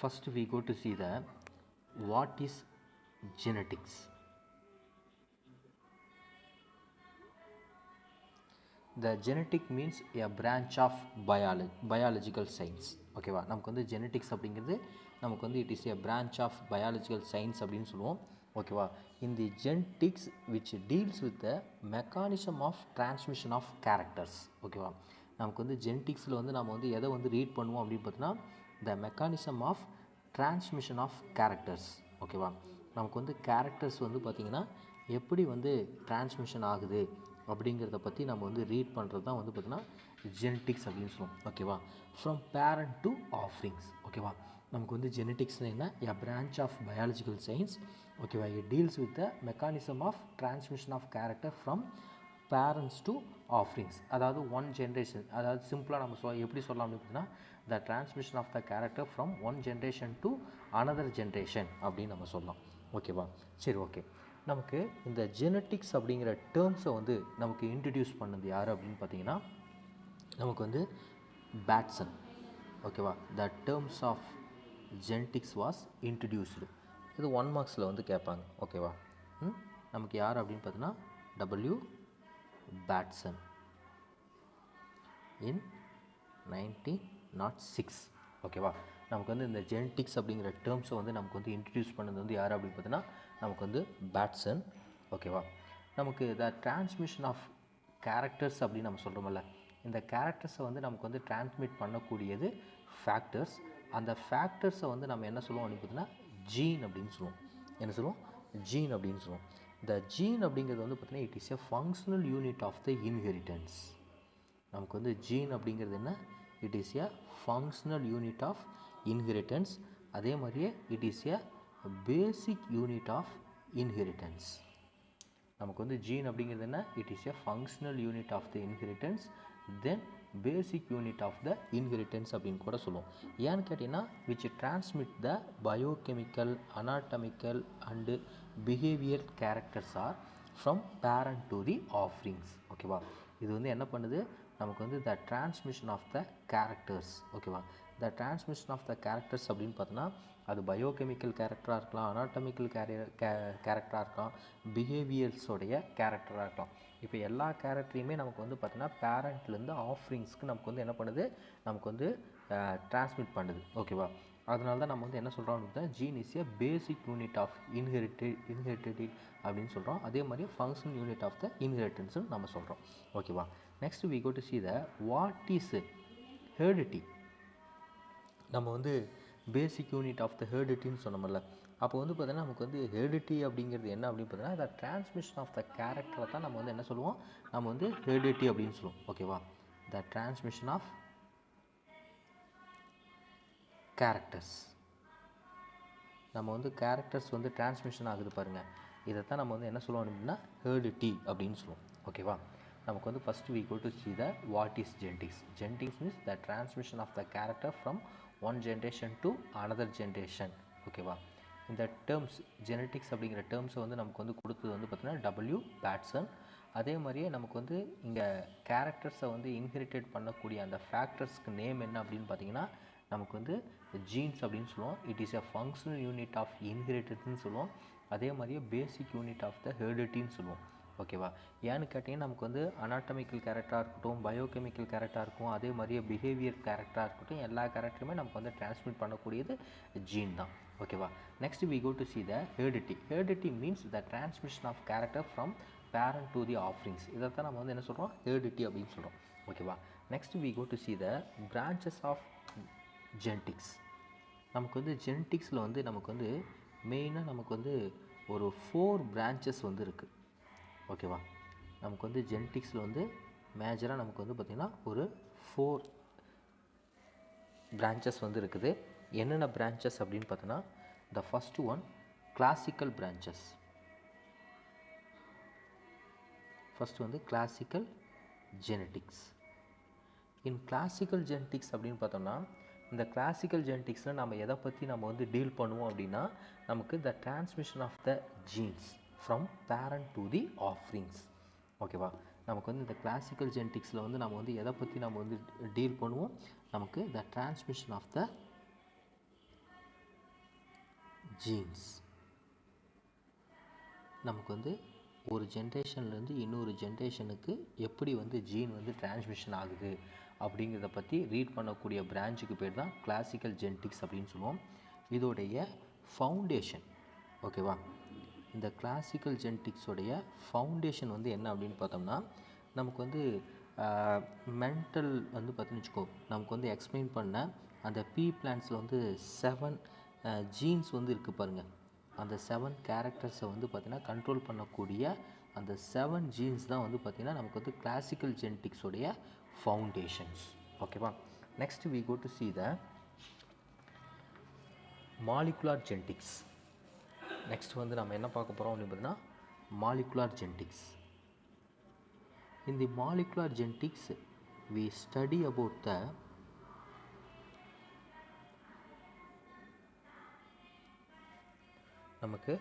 first we go to see the what is genetics. The genetic means a branch of biological science. ஓகேவா, நமக்கு வந்து genetics அப்படிங்கிறது நமக்கு வந்து it is a branch of biological science அப்படின்னு சொல்லுவோம். ஓகேவா, in the genetics which deals with the mechanism of transmission of characters. ஓகேவா, நமக்கு வந்து ஜெனட்டிக்ஸில் வந்து நம்ம வந்து எதை வந்து ரீட் பண்ணுவோம் அப்படின்னு பார்த்தோன்னா the mechanism of transmission of characters. ஓகேவா, நமக்கு வந்து கேரக்டர்ஸ் வந்து பார்த்திங்கன்னா எப்படி வந்து டிரான்ஸ்மிஷன் ஆகுது அப்படிங்கிறத பற்றி நம்ம வந்து ரீட் பண்ணுறது தான் வந்து பார்த்திங்கன்னா ஜெனட்டிக்ஸ் அப்படின்னு சொல்லுவோம். ஓகேவா, ஃப்ரம் பேரண்ட் டு ஆஃப்ரிங்ஸ். ஓகேவா, நமக்கு வந்து ஜெனட்டிக்ஸ்னு என்ன, a branch of biological science. ஓகேவா, it deals with the mechanism of transmission of character from parents to offsprings. One ஒன் ஜென்ரேஷன், அதாவது சிம்பிளாக நம்ம எப்படி சொல்லலாம் அப்படின்னு பார்த்தீங்கன்னா the transmission of the character from one generation to another generation அப்படின்னு நம்ம சொல்லலாம். ஓகேவா, சரி, ஓகே. நமக்கு இந்த ஜெனட்டிக்ஸ் அப்படிங்கிற டேர்ம்ஸை வந்து நமக்கு இன்ட்ரடியூஸ் பண்ணது யார் அப்படின்னு பார்த்தீங்கன்னா நமக்கு வந்து பேட்சன். ஓகேவா, the terms of genetics was introduced. இது 1 மார்க்ஸில் வந்து கேட்பாங்க. ஓகேவா, நமக்கு யார் அப்படின்னு பார்த்தீங்கன்னா W. பேட்சன் இன் 1906. ஓகேவா, நமக்கு வந்து இந்த ஜெனட்டிக்ஸ் அப்படிங்கிற டேர்ம்ஸை வந்து நமக்கு வந்து இன்ட்ரடியூஸ் பண்ணது வந்து யார் அப்படின்னு பார்த்தீங்கன்னா நமக்கு வந்து பேட்சன். ஓகேவா, நமக்கு த டிரான்ஸ்மிஷன் ஆஃப் கேரக்டர்ஸ் அப்படின்னு நம்ம சொல்கிறோம்ல, இந்த கேரக்டர்ஸை வந்து நமக்கு வந்து டிரான்ஸ்மிட் பண்ணக்கூடியது ஃபேக்டர்ஸ். அந்த ஃபேக்டர்ஸை வந்து நம்ம என்ன சொல்லுவோம் அப்படின்னு பார்த்தீங்கன்னா ஜீன் அப்படின்னு சொல்லுவோம். என்ன சொல்லுவோம்? ஜீன் அப்படின்னு சொல்லுவோம். இந்த ஜீன் அப்படிங்கிறது வந்து பார்த்திங்கன்னா it is a functional unit of the inheritance. நமக்கு வந்து ஜீன் அப்படிங்கிறது என்ன, it is a functional unit of inheritance. அதே மாதிரியே it is a basic unit of inheritance. நமக்கு வந்து ஜீன் அப்படிங்கிறது என்ன, it is a functional unit of the inheritance, then basic unit of the inheritance அப்படின்னு கூட சொல்லுவோம். ஏன்னு கேட்டிங்கன்னா which transmit the biochemical, anatomical and behaviour characters are from parent to the offsprings. ஓகேவா, இது வந்து என்ன பண்ணுது, நமக்கு வந்து the transmission of the characters. ஓகேவா, the transmission of the characters அப்படின்னு பார்த்தோன்னா அது பயோகெமிக்கல் கேரக்டராக இருக்கலாம், அனாட்டமிக்கல் கேரக்டராக இருக்கலாம், பிஹேவியர்ஸோடைய கேரக்டராக இருக்கலாம். இப்போ எல்லா கேரக்டரையுமே நமக்கு வந்து பார்த்தோன்னா பேரண்ட்லேருந்து ஆஃப்ரிங்ஸ்க்கு நமக்கு வந்து என்ன பண்ணுது, நமக்கு வந்து டிரான்ஸ்மிட் பண்ணுது. ஓகேவா, அதனால தான் நம்ம வந்து என்ன சொல்கிறோம் அப்படின்னா gene is a basic unit of inherited அப்படின்னு சொல்கிறோம். அதே மாதிரி ஃபங்க்ஷனல் யூனிட் ஆஃப் த இன்ஹெரிட்டன்ஸ்னு நம்ம சொல்கிறோம். ஓகேவா, next we go to see the what is heredity. நம்ம வந்து பேசிக் யூனிட் ஆஃப் த ஹெரிடிட்டின்னு சொன்னோம்ல, அப்போ வந்து பார்த்தீங்கன்னா நமக்கு வந்து ஹெரிடிட்டி அப்படிங்கிறது என்ன அப்படின்னு பார்த்தீங்கன்னா த டிரான்ஸ்மிஷன் ஆஃப் த கேரக்டரை தான் நம்ம வந்து என்ன சொல்லுவோம், நம்ம வந்து ஹெரிடிட்டி அப்படின்னு சொல்லுவோம். ஓகேவா, த டிரான்ஸ்மிஷன் ஆஃப் கேரக்டர்ஸ். நம்ம வந்து கேரக்டர்ஸ் வந்து டிரான்ஸ்மிஷன் ஆகுது பாருங்கள், இதை தான் நம்ம வந்து என்ன சொல்லுவோம் அப்படின்னா ஹெரிடிட்டி அப்படின்னு சொல்லுவோம். ஓகேவா, நமக்கு வந்து first we go to see the what is genetics. Genetics means the transmission of the character from one generation to another generation. ஓகேவா, இந்த டேர்ம்ஸ் ஜெனட்டிக்ஸ் அப்படிங்கிற டேர்ம்ஸை வந்து நமக்கு வந்து கொடுத்தது வந்து பார்த்திங்கன்னா W. பேட்சன். அதே மாதிரியே நமக்கு வந்து இங்கே கேரக்டர்ஸை வந்து இன்ஹெரிட்டட் பண்ணக்கூடிய அந்த ஃபேக்டர்ஸ்க்கு நேம் என்ன அப்படின்னு பார்த்தீங்கன்னா நமக்கு வந்து ஜீன்ஸ் அப்படின்னு சொல்லுவோம். It is a functional unit of இன்ஹெரிட்டட்னு சொல்லுவோம். அதே மாதிரியே பேசிக் யூனிட் ஆஃப் த ஹெரிடிட்டின்னு சொல்லுவோம். ஓகேவா, ஏன்னு கேட்டிங்கன்னா நமக்கு வந்து அனாட்டமிக்கல் கேரக்டராக இருக்கட்டும், பயோகெமிக்கல் கேரக்டராக இருக்கும், அதே மாதிரியே பிஹேவியர் கேரக்டராக இருக்கட்டும், எல்லா கேரக்டருமே நமக்கு வந்து டிரான்ஸ்மிட் பண்ணக்கூடியது ஜீன் தான். ஓகேவா, next we go to see the heredity. Heredity means the transmission of character from parent to the offerings. இதை தான் நம்ம வந்து என்ன சொல்கிறோம், heredity அப்படின்னு சொல்கிறோம். ஓகேவா, next we go to see the branches of genetics. நமக்கு வந்து ஜெனட்டிக்ஸில் வந்து நமக்கு வந்து மெயினாக நமக்கு வந்து ஒரு 4 branches வந்து இருக்குது. ஓகேவா, நமக்கு வந்து ஜெனட்டிக்ஸில் வந்து மேஜராக நமக்கு வந்து பார்த்திங்கன்னா ஒரு 4 branches வந்து இருக்குது. என்னென்ன branches அப்படின்னு பார்த்தோன்னா the first one classical branches. First வந்து classical genetics. In classical genetics அப்படின்னு பார்த்தோம்னா இந்த கிளாசிக்கல் ஜெனட்டிக்ஸில் நம்ம எதை பற்றி நம்ம வந்து டீல் பண்ணுவோம் அப்படின்னா நமக்கு the transmission of the genes from parent to the offsprings. ஓகேவா, நமக்கு வந்து இந்த கிளாசிக்கல் ஜெனட்டிக்ஸில் வந்து நம்ம வந்து எதை பற்றி நம்ம வந்து டீல் பண்ணுவோம், நமக்கு the transmission of the genes. நமக்கு வந்து ஒரு ஜென்ரேஷன்லேருந்து இன்னொரு ஜென்ரேஷனுக்கு எப்படி வந்து ஜீன் வந்து டிரான்ஸ்மிஷன் ஆகுது அப்படிங்கிறத பற்றி ரீட் பண்ணக்கூடிய பிரான்ச்சுக்கு பேர் தான் கிளாசிக்கல் ஜெனடிக்ஸ் அப்படின்னு சொல்லுவோம். இதோடைய ஃபவுண்டேஷன், ஓகேவா, இந்த கிளாசிக்கல் ஜெனடிக்ஸோடைய ஃபவுண்டேஷன் வந்து என்ன அப்படின்னு பார்த்தோம்னா, நமக்கு வந்து மென்டல் வந்து பார்த்திங்கன்னு வச்சுக்கோ, நமக்கு வந்து எக்ஸ்பிளைன் பண்ண அந்த பீ பிளான்ஸில் வந்து 7 ஜீன்ஸ் வந்து இருக்குது பாருங்கள். அந்த 7 கேரக்டர்ஸை வந்து பார்த்திங்கன்னா கண்ட்ரோல் பண்ணக்கூடிய அந்த 7 ஜீன்ஸ் தான் வந்து பார்த்திங்கன்னா நமக்கு வந்து கிளாசிக்கல் ஜெனடிக்ஸோடைய ஃபவுண்டேஷன்ஸ். ஓகேவா. Next we go to see the molecular genetics. Next வந்து நம்ம என்ன பார்க்க போகிறோம் அப்படின்னு பார்த்தீங்கன்னா molecular genetics. In the molecular genetics, we study about the நமக்கு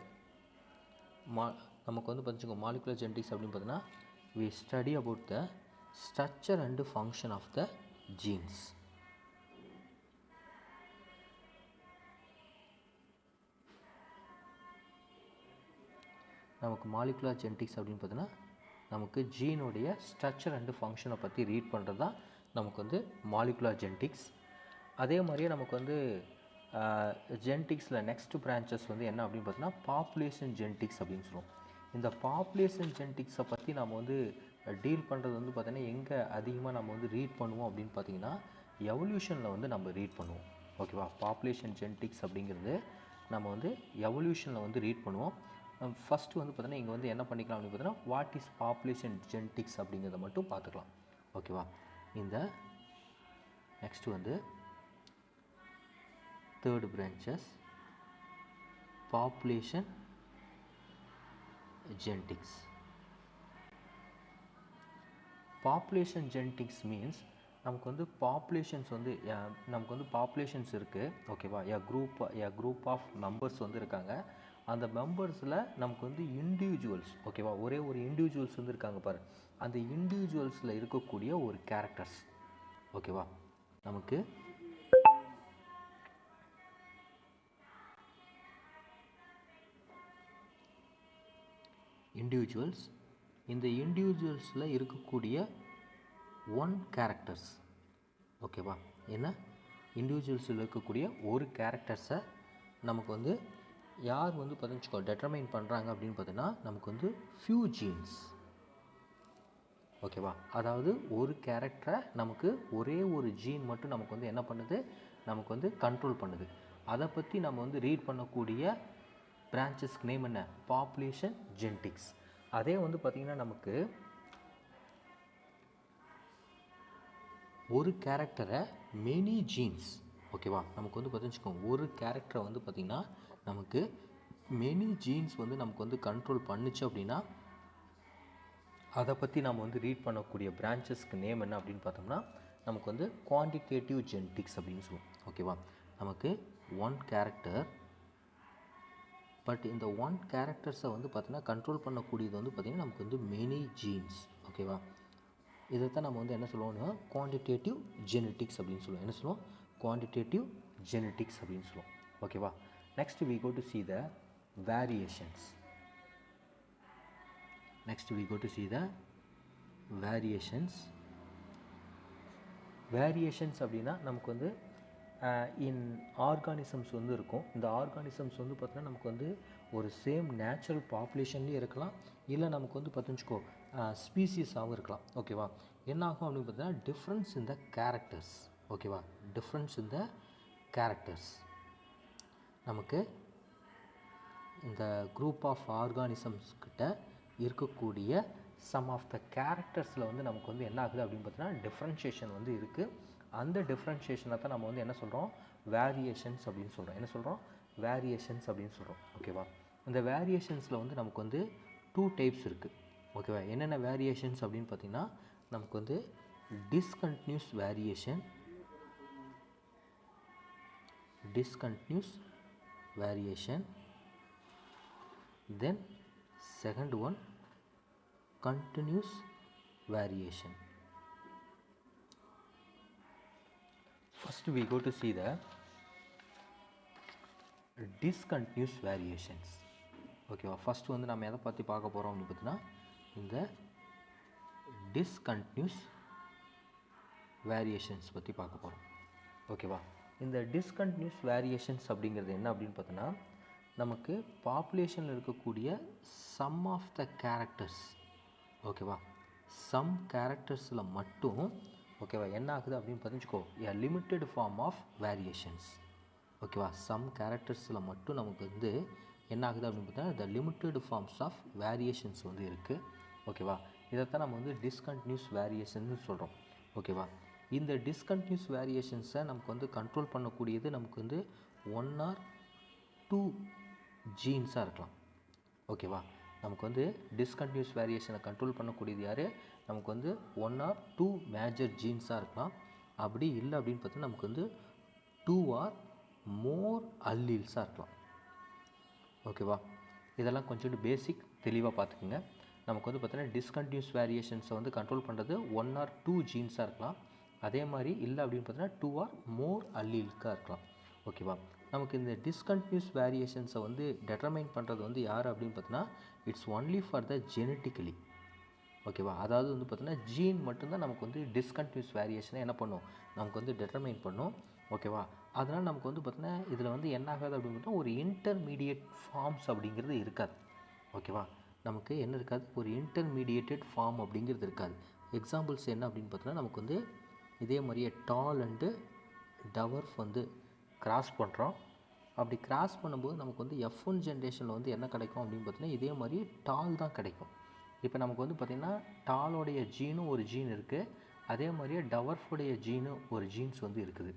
வந்து பார்த்துக்கோ மாலிகுலர் ஜெனடிக்ஸ் அப்படின்னு பார்த்தீங்கன்னா we study about the structure and function of the genes. நமக்கு மாலிகுலர் ஜெனடிக்ஸ் அப்படின்னு பார்த்தீங்கன்னா நமக்கு ஜீனுடைய ஸ்ட்ரக்சர் அண்டு ஃபங்க்ஷனை பற்றி ரீட் பண்ணுறது தான் நமக்கு வந்து மாலிகுலர் ஜெனடிக்ஸ். அதே மாதிரியே நமக்கு வந்து ஜெனடிக்ஸில் நெக்ஸ்ட் பிரான்ச்சஸ் வந்து என்ன அப்படின்னு பார்த்தீங்கன்னா பாப்புலேஷன் ஜெனடிக்ஸ் அப்படின்னு சொல்லுவோம். இந்த பாப்புலேஷன் ஜெனடிக்ஸை பற்றி நம்ம வந்து டீல் பண்ணுறது வந்து பார்த்திங்கன்னா எங்கே அதிகமாக நம்ம வந்து ரீட் பண்ணுவோம் அப்படின்னு பார்த்தீங்கன்னா எவல்யூஷனில் வந்து நம்ம ரீட் பண்ணுவோம். ஓகேவா. பாப்புலேஷன் ஜெனடிக்ஸ் அப்படிங்கிறது நம்ம வந்து எவல்யூஷனில் வந்து ரீட் பண்ணுவோம். ஃபஸ்ட்டு வந்து பார்த்தீங்கன்னா இங்கே வந்து என்ன பண்ணிக்கலாம் அப்படின்னு பார்த்தீங்கன்னா வாட் இஸ் பாப்புலேஷன் ஜெனடிக்ஸ் அப்படிங்கிறத மட்டும் பார்த்துக்கலாம். ஓகேவா. இந்த நெக்ஸ்ட்டு வந்து third branches population genetics. Population genetics means நமக்கு வந்து பாப்புலேஷன்ஸ் வந்து நமக்கு வந்து பாப்புலேஷன்ஸ் இருக்குது. ஓகேவா. எ குரூப் ஆஃப் மெம்பர்ஸ் வந்து இருக்காங்க. அந்த மெம்பர்ஸில் நமக்கு வந்து இண்டிவிஜுவல்ஸ், ஓகேவா, ஒரே ஒரு இண்டிவிஜுவல்ஸ் வந்து இருக்காங்க பாரு. அந்த இண்டிவிஜுவல்ஸில் இருக்கக்கூடிய ஒரு கேரக்டர்ஸ், ஓகேவா, நமக்கு இண்டிவிஜுவல்ஸ். இந்த இண்டிவிஜுவல்ஸில் இருக்கக்கூடிய ஒன் கேரக்டர்ஸ், ஓகேவா, என்ன இண்டிவிஜுவல்ஸில் இருக்கக்கூடிய ஒரு கேரக்டர்ஸை நமக்கு வந்து யார் வந்து பார்த்துச்சுக்கோ டெட்டர்மைன் பண்ணுறாங்க அப்படின்னு பார்த்தீங்கன்னா நமக்கு வந்து ஃபியூ ஜீன்ஸ். ஓகேவா. அதாவது ஒரு கேரக்டரை நமக்கு ஒரே ஒரு ஜீன் மட்டும் நமக்கு வந்து என்ன பண்ணுது, நமக்கு வந்து கண்ட்ரோல் பண்ணுது. அதை பற்றி நம்ம வந்து ரீட் பண்ணக்கூடிய பிரான்ச்சஸ்க்கு நேம் என்ன, பாப்புலேஷன் ஜெனடிக்ஸ். அதே வந்து பார்த்திங்கன்னா நமக்கு ஒரு கேரக்டரை மெனி ஜீன்ஸ், ஓகேவா, நமக்கு வந்து பார்த்துச்சுக்கோங்க ஒரு கேரக்டரை வந்து பார்த்திங்கன்னா நமக்கு மெனி ஜீன்ஸ் வந்து நமக்கு வந்து கண்ட்ரோல் பண்ணுச்சு அப்படின்னா அதை பற்றி நம்ம வந்து ரீட் பண்ணக்கூடிய பிரான்ச்சஸ்க்கு நேம் என்ன அப்படின்னு பார்த்தோம்னா நமக்கு வந்து குவான்டிடேட்டிவ் ஜெனடிக்ஸ் அப்படின்னு சொல்லுவோம். ஓகேவா. நமக்கு ஒன் கேரக்டர், பட் இந்த ஒன் கேரக்டர்ஸை வந்து பார்த்திங்கன்னா கண்ட்ரோல் பண்ணக்கூடியது வந்து பார்த்திங்கன்னா நமக்கு வந்து மெனி ஜீன்ஸ். ஓகேவா. இதைத்தான் நம்ம வந்து என்ன சொல்லுவோம்னா குவான்டிடேட்டிவ் ஜெனடிக்ஸ் அப்படின்னு சொல்லுவோம். என்ன சொல்லுவோம், குவான்டிடேட்டிவ் ஜெனடிக்ஸ் அப்படின்னு சொல்லுவோம். ஓகேவா. Next we go to see the variations. Next we go to see the variations. Variations அப்படின்னா நமக்கு வந்து இன் ஆர்கானிசம்ஸ் வந்து இருக்கும். இந்த ஆர்கானிசம்ஸ் வந்து பார்த்தீங்கன்னா நமக்கு வந்து ஒரு சேம் நேச்சுரல் பாப்புலேஷன்லேயும் இருக்கலாம், இல்லை நமக்கு வந்து பார்த்துச்சுக்கோ ஸ்பீசிஸாகவும் இருக்கலாம். ஓகேவா. என்ன ஆகும் அப்படின்னு பார்த்தீங்கன்னா டிஃப்ரென்ஸ் இன் த கேரக்டர்ஸ். ஓகேவா. Difference in the characters. நமக்கு இந்த குரூப் ஆஃப் ஆர்கானிசம்ஸ் கிட்ட இருக்கக்கூடிய சம் ஆஃப் த கேரக்டர்ஸில் வந்து நமக்கு வந்து என்ன ஆகுது அப்படின்னு பார்த்தீங்கன்னா டிஃப்ரென்ஷியேஷன் வந்து இருக்குது. அந்த டிஃப்ரென்ஷியேஷனை தான் நம்ம வந்து என்ன சொல்கிறோம், வேரியேஷன்ஸ் அப்படின்னு சொல்கிறோம். என்ன சொல்கிறோம், வேரியேஷன்ஸ் அப்படின்னு சொல்கிறோம். ஓகேவா. இந்த வேரியேஷன்ஸில் வந்து நமக்கு வந்து 2 டைப்ஸ் இருக்குது. ஓகேவா. என்னென்ன வேரியேஷன்ஸ் அப்படின்னு பார்த்தீங்கன்னா நமக்கு வந்து discontinues variation, discontinuous variation, then second one continuous variation. First we go to see the discontinues variations. ஓகேவா, ஃபஸ்ட்டு வந்து நம்ம எதை பற்றி பார்க்க போகிறோம் அப்படின்னு பார்த்தீங்கன்னா இந்த டிஸ்கண்டினியூஸ் வேரியேஷன்ஸ் பற்றி பார்க்க போகிறோம். ஓகேவா, இந்த டிஸ்கண்டினியூஸ் வேரியேஷன்ஸ் அப்படிங்கிறது என்ன அப்படின்னு பார்த்தோன்னா நமக்கு பாப்புலேஷனில் இருக்கக்கூடிய சம் ஆஃப் த கேரக்டர்ஸ். ஓகேவா, சம் கேரக்டர்ஸில் மட்டும் ஓகேவா என்ன ஆகுது அப்படின்னு தெரிஞ்சுக்கோ, எ லிமிட்டெட் ஃபார்ம் ஆஃப் வேரியேஷன்ஸ். ஓகேவா, சம் கேரக்டர்ஸில் மட்டும் நமக்கு வந்து என்ன ஆகுது அப்படின்னு பார்த்தா த லிமிட்டெட் ஃபார்ம்ஸ் ஆஃப் வேரியேஷன்ஸ் வந்து இருக்குது. ஓகேவா, இதைத்தான் நம்ம வந்து டிஸ்கண்டினியூஸ் வேரியேஷன்னு சொல்கிறோம். ஓகேவா, இந்த டிஸ்கண்டினியூஸ் வேரியேஷன்ஸை நமக்கு வந்து கண்ட்ரோல் பண்ணக்கூடியது நமக்கு வந்து 1 or 2 ஜீன்ஸாக இருக்கலாம். ஓகேவா, நமக்கு வந்து டிஸ்கண்டினியூஸ் வேரியேஷனை கண்ட்ரோல் பண்ணக்கூடியது யார், நமக்கு வந்து 1 or 2 மேஜர் ஜீன்ஸாக இருக்கலாம். அப்படி இல்லை அப்படின்னு பார்த்தா நமக்கு வந்து 2 or more அல்லீல்ஸாக இருக்கலாம். ஓகேவா, இதெல்லாம் கொஞ்சம் பேசிக் தெளிவாக பார்த்துக்குங்க. நமக்கு வந்து பார்த்தீங்கன்னா டிஸ்கண்டினியூஸ் வேரியேஷன்ஸை வந்து கண்ட்ரோல் பண்ணுறது 1 or 2 ஜீன்ஸாக இருக்கலாம். அதே மாதிரி இல்லை அப்படின்னு பார்த்தீங்கன்னா 2 or more அல்லீல்ஸாக இருக்கலாம். ஓகேவா, நமக்கு இந்த டிஸ்கண்டினியூஸ் வேரியேஷன்ஸை வந்து டெட்டர்மைன் பண்ணுறது வந்து யார் அப்படின்னு பார்த்தீங்கன்னா it's only for the genetically. ஓகேவா, அதாவது வந்து பார்த்தீங்கன்னா ஜீன் மட்டும்தான் நமக்கு வந்து டிஸ்கண்டினியூஸ் வேரியேஷனை என்ன பண்ணும், நமக்கு வந்து டெட்டர்மைன் பண்ணும். ஓகேவா, அதனால் நமக்கு வந்து பார்த்தீங்கன்னா இதில் வந்து என்ன ஆகாது அப்படின்னு பார்த்தா ஒரு இன்டர்மீடியேட் ஃபார்ம்ஸ் அப்படிங்கிறது இருக்காது. ஓகேவா, நமக்கு என்ன இருக்காது, ஒரு இன்டர்மீடியேட்டட் ஃபார்ம் அப்படிங்கிறது இருக்காது. எக்ஸாம்பிள்ஸ் என்ன அப்படின்னு பார்த்தோன்னா நமக்கு வந்து இதே மாதிரியே டால் அண்டு டவர்ஃப் வந்து கிராஸ் பண்ணுறோம். அப்படி கிராஸ் பண்ணும்போது நமக்கு வந்து F1 ஜென்ரேஷனில் வந்து என்ன கிடைக்கும் அப்படின்னு பார்த்தீங்கன்னா இதே மாதிரி டால் தான் கிடைக்கும். இப்போ நமக்கு வந்து பார்த்திங்கன்னா டாலோடைய ஜீனும் ஒரு ஜீன் இருக்குது, அதே மாதிரியே டவர்ஃபுடைய ஜீனும் ஒரு ஜீன்ஸ் வந்து இருக்குது.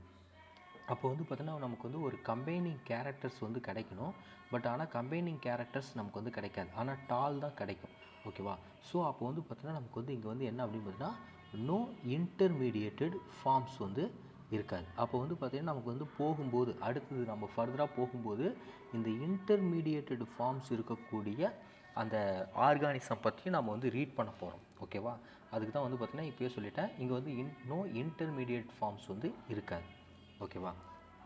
அப்போ வந்து பார்த்திங்கன்னா நமக்கு வந்து ஒரு கம்பைனிங் கேரக்டர்ஸ் வந்து கிடைக்கணும். பட் ஆனால் கம்பைனிங் கேரக்டர்ஸ் நமக்கு வந்து கிடைக்காது, ஆனால் டால் தான் கிடைக்கும். ஓகேவா, ஸோ அப்போ வந்து பார்த்திங்கன்னா நமக்கு வந்து இங்கே வந்து என்ன அப்படின்னு பார்த்தீங்கன்னா நோ இன்டர்மீடியேட்டட் ஃபார்ம்ஸ் வந்து இருக்காது. அப்போ வந்து பார்த்திங்கன்னா நமக்கு வந்து போகும்போது அடுத்தது நம்ம ஃபர்தராக போகும்போது இந்த இன்டர்மீடியேட்டட் ஃபார்ம்ஸ் இருக்கக்கூடிய அந்த ஆர்கானிசம் பற்றியும் நம்ம வந்து ரீட் பண்ண போகிறோம். ஓகேவா, அதுக்கு தான் வந்து பார்த்திங்கன்னா இப்போயே சொல்லிட்டேன், இங்கே வந்து நோ இன்டர்மீடியேட் ஃபார்ம்ஸ் வந்து இருக்காது. ஓகேவா,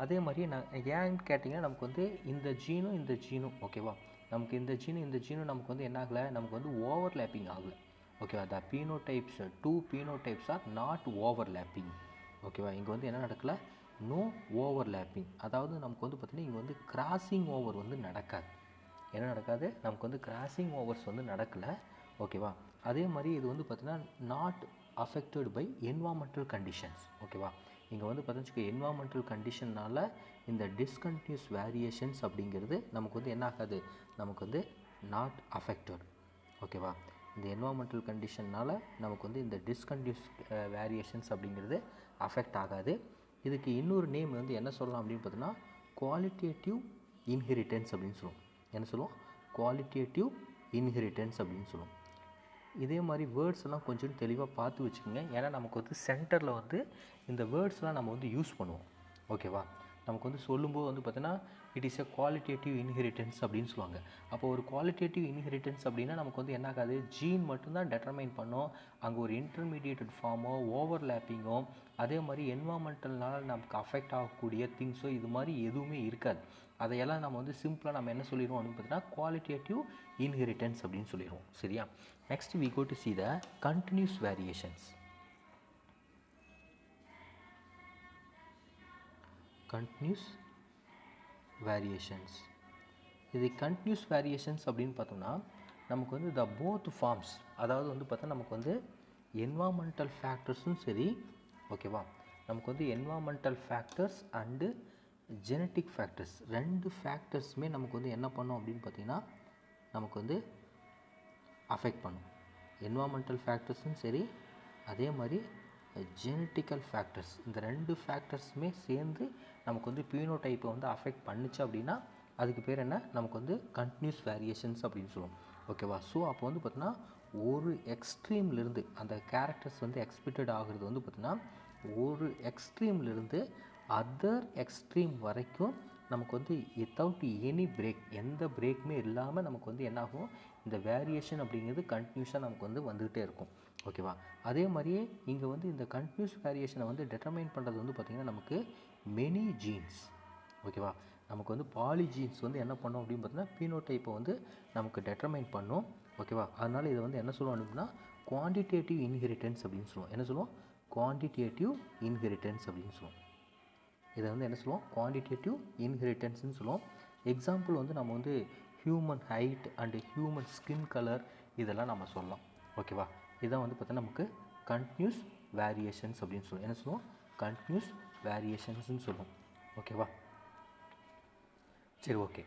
அதே மாதிரி நான் ஏன்னு கேட்டிங்கன்னா நமக்கு வந்து இந்த ஜீனும் ஓகேவா, நமக்கு இந்த ஜீனும் நமக்கு வந்து என்ன ஆகலை, நமக்கு வந்து ஓவர்லேப்பிங் ஆகலை. ஓகேவா, த பீனோடைப்ஸ் 2 பீனோடைப்ஸ் ஆர் நாட் ஓவர்லேப்பிங். ஓகேவா, இங்கே வந்து என்ன நடக்கலை, நோ ஓவர்லேப்பிங். அதாவது நமக்கு வந்து பார்த்திங்கன்னா இங்கே வந்து கிராசிங் ஓவர் வந்து நடக்காது. என்ன நடக்காது, நமக்கு வந்து கிராசிங் ஓவர்ஸ் வந்து நடக்கலை. ஓகேவா, அதே மாதிரி இது வந்து பார்த்திங்கன்னா not affected by environmental conditions. ஓகேவா, இங்கே வந்து பார்த்திங்கன்னா என்வாமெண்டல் கண்டிஷன்னால் இந்த டிஸ்கண்டினியூஸ் வேரியேஷன்ஸ் அப்படிங்கிறது நமக்கு வந்து என்ன ஆகாது, நமக்கு வந்து நாட் அஃபெக்டட். ஓகேவா, இந்த என்வாமெண்டல் கண்டிஷன்னால் நமக்கு வந்து இந்த டிஸ்கண்டினியூஸ் வேரியேஷன்ஸ் அப்படிங்கிறது அஃபெக்ட் ஆகாது. இதுக்கு இன்னொரு நேம் வந்து என்ன சொல்லலாம் அப்படின்னு பார்த்தோன்னா குவாலிட்டேட்டிவ் இன்ஹெரிட்டன்ஸ் அப்படின்னு சொல்லுவோம். என்ன சொல்லுவோம், குவாலிட்டேட்டிவ் இன்ஹெரிட்டன்ஸ் அப்படின்னு சொல்லுவோம். இதே மாதிரி வேர்ட்ஸ் எல்லாம் கொஞ்சம் தெளிவாக பார்த்து வச்சுக்கோங்க. ஏன்னா நமக்கு வந்து சென்டரில் வந்து இந்த வேர்ட்ஸ்லாம் நம்ம வந்து யூஸ் பண்ணுவோம். ஓகேவா, நமக்கு வந்து சொல்லும்போது வந்து பார்த்தீங்கன்னா it is a qualitative inheritance அப்படின்னு சொல்லுவாங்க. அப்போ ஒரு குவாலிட்டேட்டிவ் இன்ஹெரிட்டன்ஸ் அப்படின்னா நமக்கு வந்து என்ன ஆகாது, ஜீன் மட்டும்தான் டெட்டர்மைன் பண்ணோம். அங்கே ஒரு இன்டர்மீடியேட்டட் ஃபார்மோ ஓவர்லேப்பிங்கோ அதே மாதிரி என்வாமெண்டல்னால் நமக்கு அஃபெக்ட் ஆகக்கூடிய திங்ஸோ இது மாதிரி எதுவுமே இருக்காது. அதையெல்லாம் நம்ம வந்து சிம்பிளாக நம்ம என்ன சொல்லிடுவோம் அப்படின்னு பார்த்தீங்கன்னா குவாலிட்டேட்டிவ் இன்ஹெரிட்டன்ஸ் அப்படின்னு சொல்லிடுவோம். சரியா, next we go to see the continuous variations. Continuous variations. இது continuous variations அப்படின்னு பார்த்தோம்னா நமக்கு வந்து the both forms, அதாவது வந்து பார்த்தா நமக்கு வந்து environmental factorsம் சரி. ஓகேவா, நமக்கு வந்து environmental factors and genetic factors ரெண்டு ஃபேக்டர்ஸுமே நமக்கு வந்து என்ன பண்ணோம் அப்படின்னு பார்த்தீங்கன்னா நமக்கு வந்து அஃபெக்ட் பண்ணும். என்வாமெண்டல் ஃபேக்டர்ஸும் சரி, அதே மாதிரி ஜெனட்டிக்கல் ஃபேக்டர்ஸ், இந்த ரெண்டு ஃபேக்டர்ஸுமே சேர்ந்து நமக்கு வந்து பியூனோடைப்பை வந்து அஃபெக்ட் பண்ணுச்சு அப்படின்னா அதுக்கு பேர் என்ன, நமக்கு வந்து கண்டினியூஸ் வேரியேஷன்ஸ் அப்படின்னு சொல்லுவோம். ஓகேவா, ஸோ அப்போ வந்து பார்த்தீங்கன்னா ஒரு எக்ஸ்ட்ரீம்லேருந்து அந்த கேரக்டர்ஸ் வந்து எக்ஸ்பெக்டட் ஆகிறது வந்து பார்த்திங்கன்னா ஒரு எக்ஸ்ட்ரீம்லேருந்து அதர் எக்ஸ்ட்ரீம் வரைக்கும் நமக்கு வந்து வித்தவுட் எனி பிரேக், எந்த பிரேக்குமே இல்லாமல் நமக்கு வந்து என்னாகும், இந்த வேரியேஷன் அப்படிங்கிறது கண்டினியூஸாக நமக்கு வந்து வந்துகிட்டே இருக்கும். ஓகேவா, அதே மாதிரியே இங்கே வந்து இந்த கண்டினியூஸ் வேரியேஷனை வந்து டெட்டர்மைன் பண்ணுறது வந்து பார்த்திங்கன்னா நமக்கு மெனி ஜீன்ஸ். ஓகேவா, நமக்கு வந்து பாலிஜீன்ஸ் வந்து என்ன பண்ணோம் அப்படின்னு பார்த்தீங்கன்னா பீனோடைப்பை வந்து நமக்கு டெட்டர்மைன் பண்ணும். ஓகேவா? அதனால் இதை வந்து என்ன சொல்லுவோம் அப்படின்னா குவான்டிடேட்டிவ் இன்ஹெரிட்டன்ஸ் அப்படின்னு சொல்லுவோம். என்ன சொல்லுவோம்? குவான்டிடேட்டிவ் இன்ஹெரிட்டன்ஸ் அப்படின்னு சொல்லுவோம். இதை வந்து என்ன சொல்லுவோம்? குவான்டிடேட்டிவ் இன்ஹெரிட்டன்ஸ்னு சொல்லுவோம். எக்ஸாம்பிள் வந்து நம்ம வந்து human height and human skin colour இதெல்லாம் நம்ம சொல்லலாம். ஓகேவா? இதான் வந்து பார்த்தீங்கன்னா நமக்கு கண்டினியூஸ் வேரியேஷன்ஸ் அப்படின்னு சொல்லுவோம். என்ன சொல்லுவோம்? கண்டினியூஸ் வேரியேஷன்ஸ்னு சொல்லுவோம். ஓகேவா? சரி, okay.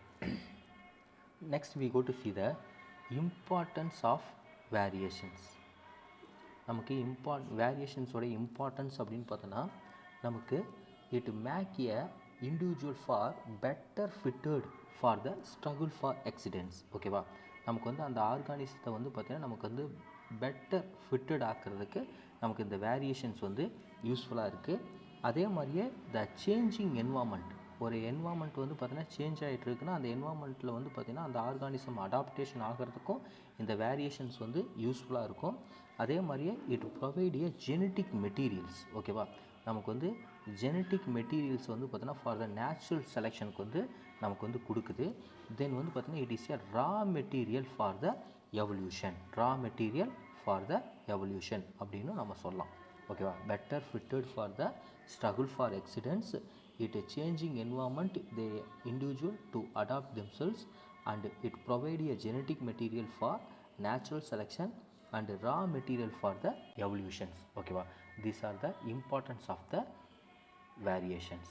Next we go to see the importance of variations. நமக்கு வேரியேஷன்ஸோட இம்பார்ட்டன்ஸ் அப்படின்னு பார்த்தோன்னா நமக்கு it make a individual for better fitted for the struggle for existence. ஓகேவா? நமக்கு வந்து அந்த ஆர்கானிசத்தை வந்து பார்த்திங்கன்னா நமக்கு வந்து பெட்டர் ஃபிட்டட் ஆக்கிறதுக்கு நமக்கு இந்த வேரியேஷன்ஸ் வந்து யூஸ்ஃபுல்லாக இருக்குது. அதே மாதிரியே த சேஞ்சிங் என்வாமெண்ட், ஒரு என்வாமெண்ட் வந்து பார்த்திங்கன்னா சேஞ்ச் ஆகிட்டு இருக்குன்னா அந்த என்வாமெண்ட்டில் வந்து பார்த்திங்கன்னா அந்த ஆர்கானிசம் அடாப்டேஷன் ஆகிறதுக்கும் இந்த வேரியேஷன்ஸ் வந்து யூஸ்ஃபுல்லாக இருக்கும். அதே மாதிரியே it provide A genetic materials. ஓகேவா? நமக்கு வந்து ஜெனட்டிக் மெட்டீரியல்ஸ் வந்து பார்த்திங்கன்னா ஃபார் த நேச்சுரல் செலெக்ஷனுக்கு வந்து நமக்கு வந்து கொடுக்குது. தென் வந்து பார்த்திங்கன்னா it is a raw material for the evolution. Raw material for the evolution அப்படின்னு நம்ம சொல்லலாம். ஓகேவா? Better fitted for the struggle for existence, it a changing environment the individual to adapt themselves, and it provide a genetic material for natural selection and raw material for the evolutions. Okay, these are the importance of the variations.